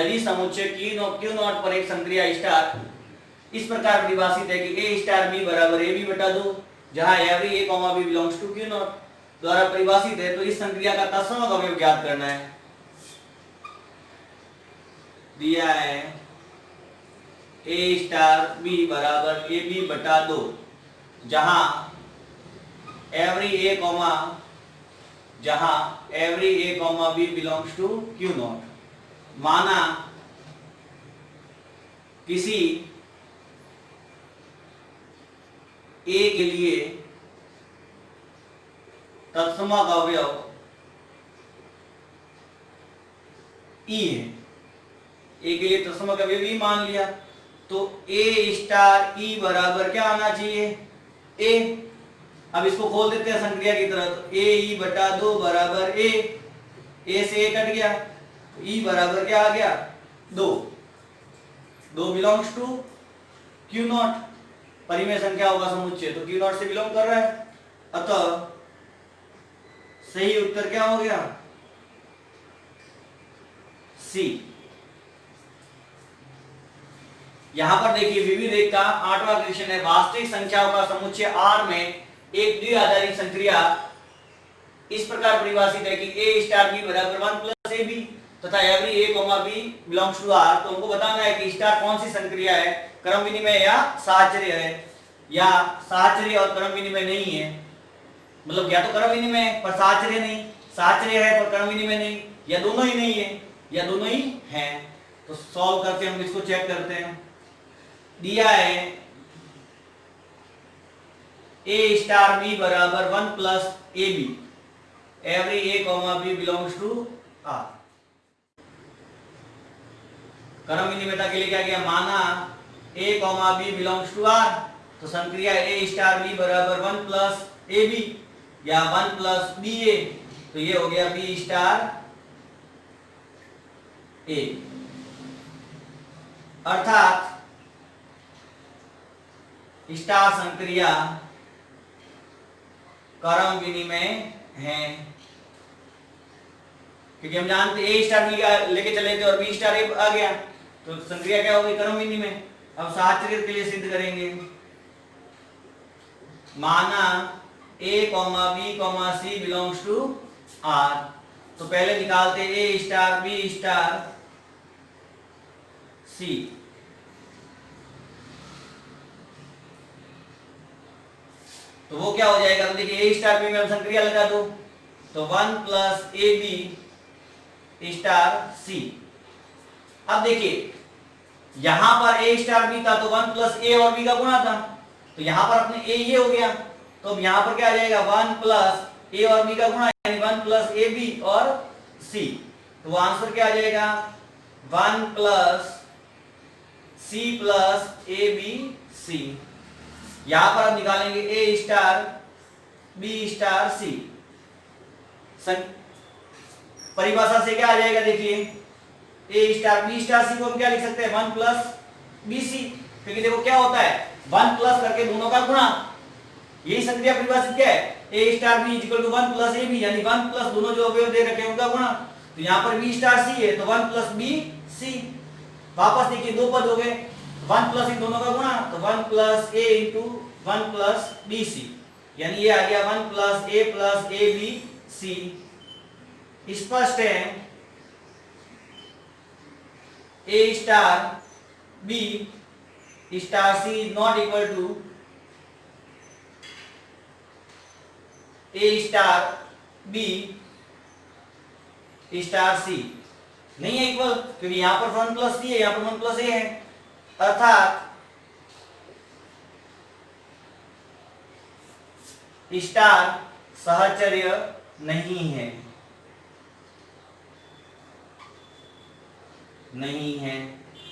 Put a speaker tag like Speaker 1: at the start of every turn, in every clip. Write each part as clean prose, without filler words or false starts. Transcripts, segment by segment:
Speaker 1: यदि समुच्चय Q not पर एक संक्रिया स्टार इस प्रकार परिभाषित है कि ए स्टार बी बराबर ए बी बटा 2, जहां every A comma B belongs to Q naught द्वारा परिभाषित है, तो इस संक्रिया का तत्समक अवयव ज्ञात करना है। दिया है ए स्टार बी बराबर ए बी बटा 2, जहां every A comma B belongs to Q naught. माना किसी ए के लिए तत्समक अवयव ई है, ए के लिए तत्समक अवयव ई मान लिया, तो ए स्टार ई बराबर क्या आना चाहिए, ए। अब इसको खोल देते हैं संक्रिया की तरह, तो ए ई बटा 2 बराबर ए से ए कट गया, तो ई बराबर क्या आ गया 2 बिलोंग्स टू क्यू नॉट। परिमेय संख्या होगा समुच्चय, तो क्यू नॉट से बिलोंग कर रहा है, अतः सही उत्तर क्या हो गया सी। यहां पर देखिए विविध एक का 8वां क्वेश्चन है, वास्तविक संख्याओं का समुच्चय R में एक द्विआधारी संक्रिया इस प्रकार परिभाषित है कि ए स्टार बी बराबर 1 प्लस ए बी तथा every A comma B belongs to R. तो हमको बताना है कि स्टार कौन सी संक्रिया है, क्रम विनिमय या साहचर्य है, या साहचर्य और क्रम विनिमय नहीं है, मतलब या तो क्रम विनिमय है पर साहचर्य नहीं, साहचर्य है पर क्रम विनिमय नहीं, या दोनों ही नहीं है या दोनों ही हैं। तो सॉल्व करके हम इसको चेक करते हैं। दिया है ए स्टार बी बराबर 1 plus A B, every A comma B belongs to R. क्रम विनिमयता के लिए क्या किया, माना A comma B belongs to R, तो संक्रिया ए स्टार बी बराबर 1 प्लस ए बी या 1 प्लस बी ए, तो ये हो गया बी स्टार ए। अर्थात स्टार संक्रिया क्रम विनिमय है, क्योंकि हम जानते ए स्टार बी लेके चले थे और बी स्टार ए आ गया, तो संक्रिया क्या हो गई क्रम विनिमय। अब साहचर्य के लिए सिद्ध करेंगे। माना A comma B comma C belongs to R, तो पहले निकालते A star B star C. तो वो क्या हो जाएगा, तो देखिए ए स्टार बी में हम संक्रिया लगा दो, तो 1 प्लस ए बी स्टार सी। अब देखिए यहां पर ए स्टार बी था तो 1 प्लस ए और बी का गुणा था, तो यहां पर अपने ए ये हो गया, तो अब यहां पर क्या आ जाएगा 1 प्लस ए और बी का गुणा, यानी 1 प्लस ए बी और सी। तो वो आंसर क्या आ जाएगा 1 plus C plus A B C. यहां पर अब निकालेंगे A star B star C. परिभाषा से क्या आ जाएगा, देखिए A star B star C को हम क्या लिख सकते हैं 1 प्लस बी सी, क्योंकि देखो क्या होता है 1 प्लस करके दोनों का गुणा, यही संक्रिया परिभाषित क्या है A star B equal to 1 plus A B, यानी 1 प्लस दोनों जो अवयव दे रखे हैं उनका गुणा। तो यहाँ पर बी स्टार सी है तो 1 प्लस बी सी। वापस देखिए दो पद हो गए, 1 प्लस इन दोनों का गुणा, तो 1 प्लस ए इंटू 1 प्लस बी सी, यानी ये आ गया 1 प्लस ए बी सी। स्पष्ट है A star B star C is not equal to A star B star C, नहीं है इक्वल, क्योंकि यहां पर 1 प्लस सी है, यहां पर 1 प्लस ए है, अर्थात स्टार सहचर्य नहीं है, नहीं है।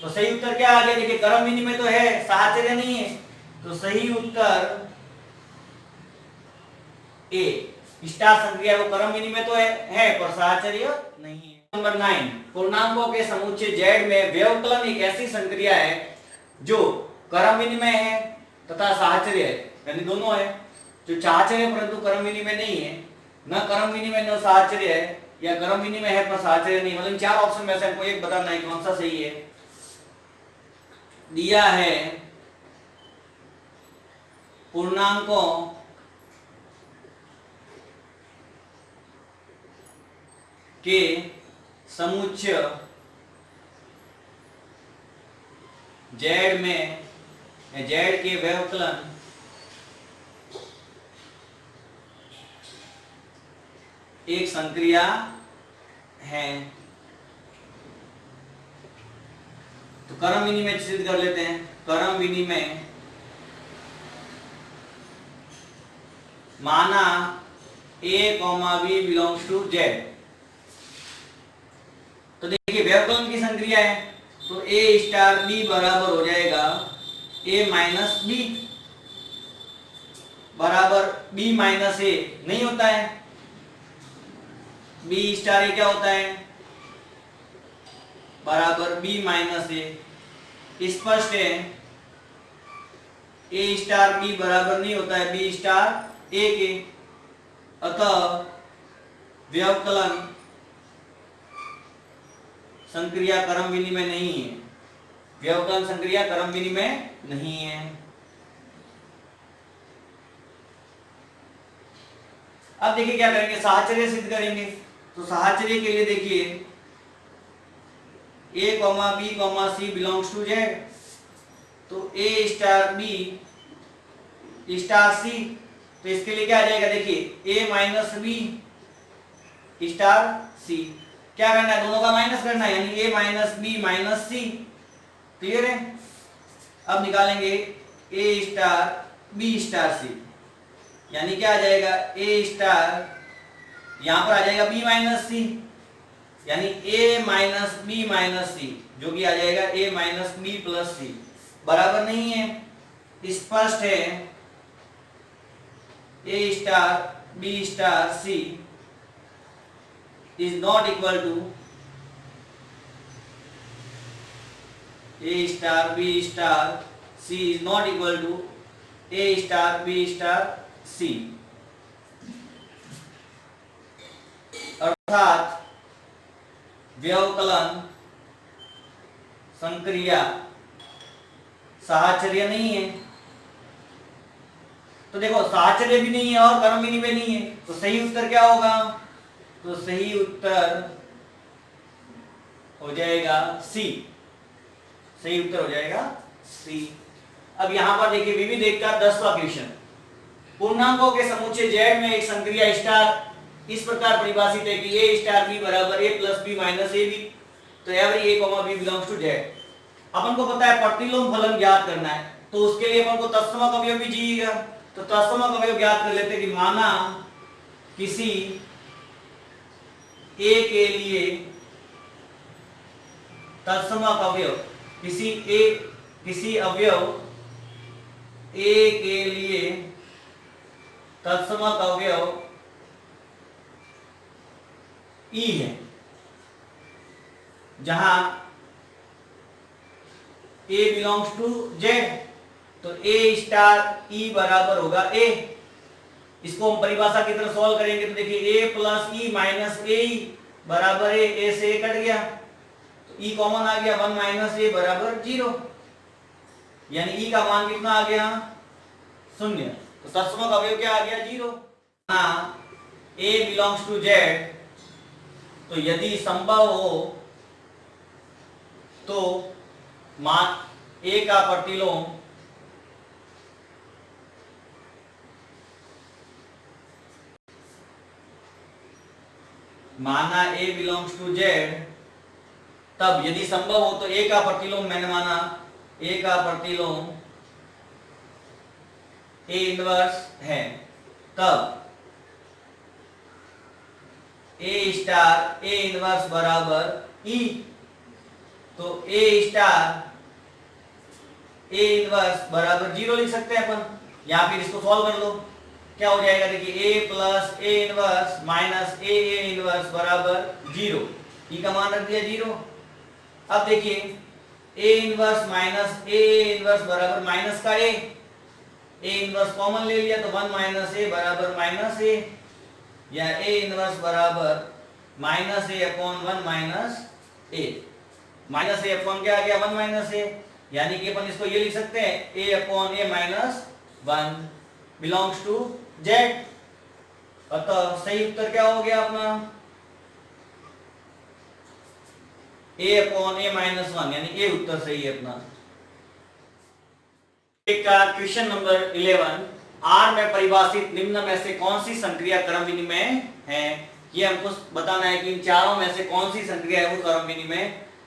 Speaker 1: तो सही उत्तर क्या आ गया, देखिए क्रम विनिमय तो है, साहचर्य नहीं है, तो सही उत्तर ए स्टार संक्रिया वो क्रम विनिमय तो है पर साहचर्य नहीं है। नंबर 9, पूर्णांकों के समुच्चय Z में व्यवकलन एक ऐसी संक्रिया है जो क्रम विनिमय है तथा साहचर्य है, यानी दोनों है, जो साहचर्य परंतु क्रम विनिमय नहीं है, न क्रम विनिमय न साहचर्य है, या क्रम विनिमय है पर साहचर्य नहीं, मतलब इन चार ऑप्शन में से हमको एक बताना है कौन सा सही है। दिया है पूर्णांकों के समुच्चय z में z के व्यवकलन एक संक्रिया है। तो क्रम विनिमय सिद्ध कर लेते हैं। क्रम विनिमय माना a, b belongs to z। तो देखिए व्यवकलन की संक्रिया है तो a स्टार b बराबर हो जाएगा a माइनस b बराबर b माइनस a नहीं होता है। b स्टार a क्या होता है बराबर b माइनस a। स्पष्ट है a स्टार b बराबर नहीं होता है b स्टार a के, अतः व्यवकलन संक्रिया क्रम विनिमय नहीं है। व्यवकलन संक्रिया क्रम विनिमय नहीं है। अब देखिए क्या करेंगे, साहचर्य सिद्ध करेंगे। तो साहचर्य के लिए देखिए a, b, c belongs to z। तो a star b star c, तो इसके लिए क्या आ जाएगा देखिए a minus b star c। क्या करना है, दोनों का माइनस करना है, यानी a minus b minus c। Clear है। अब निकालेंगे a star b star c, यानी क्या आ जाएगा a स्टार, यहां पर आ जाएगा b माइनस c, यानी a minus b minus c, जो कि आ जाएगा a minus b plus c। बराबर नहीं है, स्पष्ट है a star b star c is not equal to a star b star c is not equal to a star b star c। अर्थात व्यवकलन संक्रिया साहचर्य नहीं है। तो देखो साहचर्य भी नहीं है और क्रम विनिमय नहीं है, तो सही उत्तर क्या होगा, तो सही उत्तर हो जाएगा सी। सही उत्तर हो जाएगा सी। अब यहां पर देखिए विविध एकता 10वां क्वेश्चन। पूर्णांकों के समुच्चय z में एक संक्रिया स्टार इस प्रकार परिभाषित है कि a स्टार b बराबर a plus b minus a b। तो every a, b belongs to z। अपन को पता है प्रतिलोम फलन ज्ञात करना है, तो उसके लिए अपन को तत्समक अवयव भी चाहिएगा। तो तत्समक अवयव ज्ञात कर लेते हैं कि माना किसी a के लिए तत्समक अवयव, किसी अवयव a के लिए तत्समक अवयव e है, जहां a बिलोंग्स टू z। तो a स्टार e बराबर होगा a। इसको हम परिभाषा की तरह सॉल्व करेंगे तो देखिए a plus e minus a बराबर a से a कट गया तो e कॉमन आ गया, 1 माइनस a बराबर 0, यानी e का मान कितना आ गया 0। तो तत्समक अवयव क्या आ गया 0। a बिलोंग्स टू z, तो यदि संभव हो तो मान a का प्रतिलोम माना a बिलोंग्स टू z, तब यदि संभव हो तो a का प्रतिलोम, मैंने माना a का प्रतिलोम a इनवर्स है, तब a स्टार a इनवर्स बराबर e। तो a स्टार a इनवर्स बराबर 0 लिख सकते हैं अपन, या फिर इसको सॉल्व कर लो। क्या हो जाएगा देखिए a plus a inverse minus a inverse बराबर 0, e का मान रख दिया 0। अब देखिए a inverse minus a inverse बराबर माइनस का a इनवर्स कॉमन ले लिया तो 1 माइनस a बराबर माइनस a, या a इनवर्स बराबर माइनस ए अपॉन 1 माइनस ए। माइनस ए अपॉन क्या आ गया 1 माइनस ए, यानी कि अपन इसको ये लिख सकते हैं A upon A minus 1 belongs to Z. अतः सही उत्तर क्या हो गया अपना ए अपॉन ए माइनस 1, यानी ए उत्तर सही है अपना। का क्वेश्चन नंबर 11, आर में परिभाषित निम्न में से कौन सी संक्रिया क्रम विनिमय है। ये हमको बताना है कि इन चारों में से कौन सी संक्रिया है वो क्रम विनिमय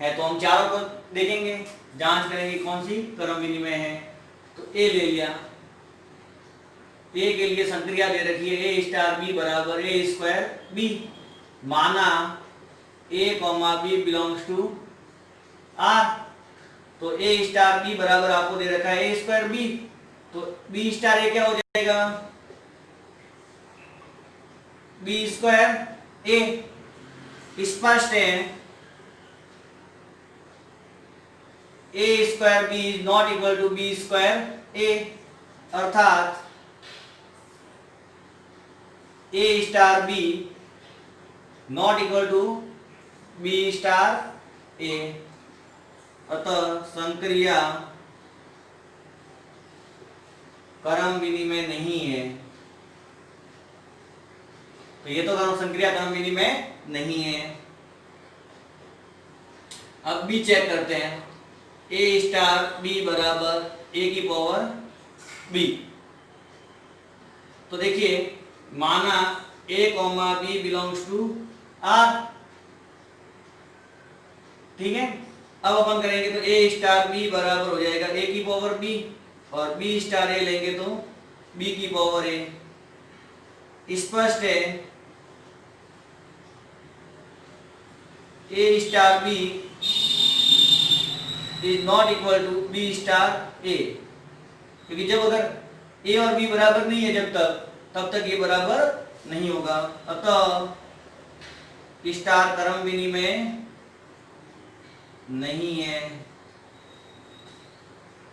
Speaker 1: है। तो हम चारों को देखेंगे, जांच करेंगे कौन सी क्रम विनिमय है। तो ए ले लिया, ए के लिए संक्रिया दे रखी है ए स्टार बी बराबर ए स्क्वायर बी। माना A comma B belongs to R, तो ए स्टार बी बराबर आपको दे रखा है ए स्क्वायर बी, तो बी स्टार ए क्या हो जाएगा बी स्क्वायर ए। स्पष्ट है A square B is not equal to B square A, अर्थात A star B not equal to B star A. अतः संक्रिया क्रम विनिमय नहीं है। तो ये तो संक्रिया क्रम विनिमय नहीं है। अब बी चेक करते हैं, ए स्टार बी बराबर ए की पावर बी। तो देखिए माना A comma B belongs to R, ठीक है। अब अपन करेंगे तो ए स्टार बी बराबर हो जाएगा ए की पावर बी, और बी स्टार ए लेंगे तो बी की पावर ए। स्पष्ट है A star B is not equal to B star A, क्योंकि जब अगर ए और बी बराबर नहीं है तब तक ये बराबर नहीं होगा। अतः स्टार क्रम विनिमय नहीं है,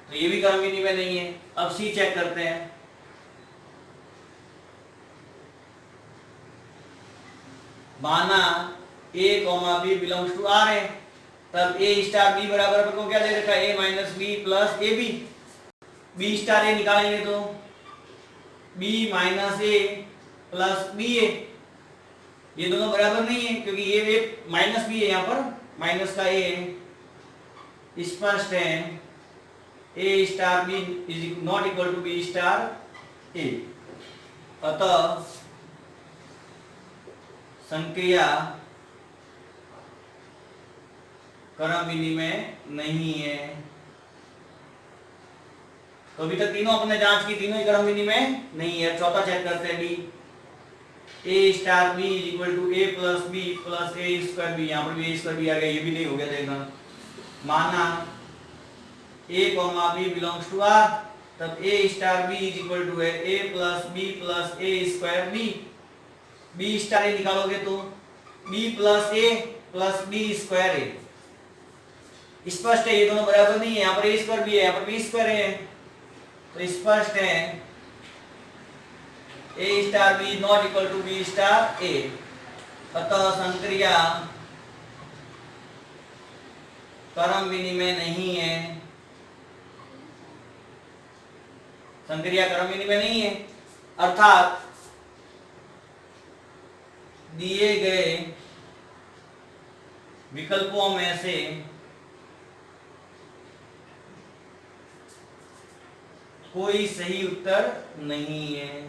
Speaker 1: तो ये भी क्रम विनिमय नहीं है। अब सी चेक करते हैं, माना A comma B belongs to R है, तब ए स्टार बी बराबर को क्या दे रखा है A minus B plus A B. B star A निकालेंगे तो B minus A plus B A, ये दोनों बराबर नहीं है क्योंकि ये माइनस बी है, यहाँ पर माइनस का ए है। स्पष्ट है A star B is not equal to B star A. अतः संक्रिया क्रम विनिमय नहीं है। तो अभी तक तीनों अपने जांच की, तीनों ही क्रम विनिमय नहीं है। चौथा चेक करते हैं D, A star B is equal to A plus B plus A square B. यहाँ पर भी ए स्क्वायर बी आ गया, ये भी नहीं हो गया देखना। माना A comma B belongs to R, तब A star B is equal to A plus A square B. B star A निकालोगे तो B plus B square A. स्पष्ट है ये दोनों बराबर नहीं है, यहाँ पर ए स्क्वायर बी है, यहाँ पर बी स्क्वायर है। तो स्पष्ट है A star B not equal to B star A. अतः संक्रिया क्रम विनिमय नहीं है। संक्रिया क्रम विनिमय नहीं है, अर्थात दिए गए विकल्पों में से कोई सही उत्तर नहीं है।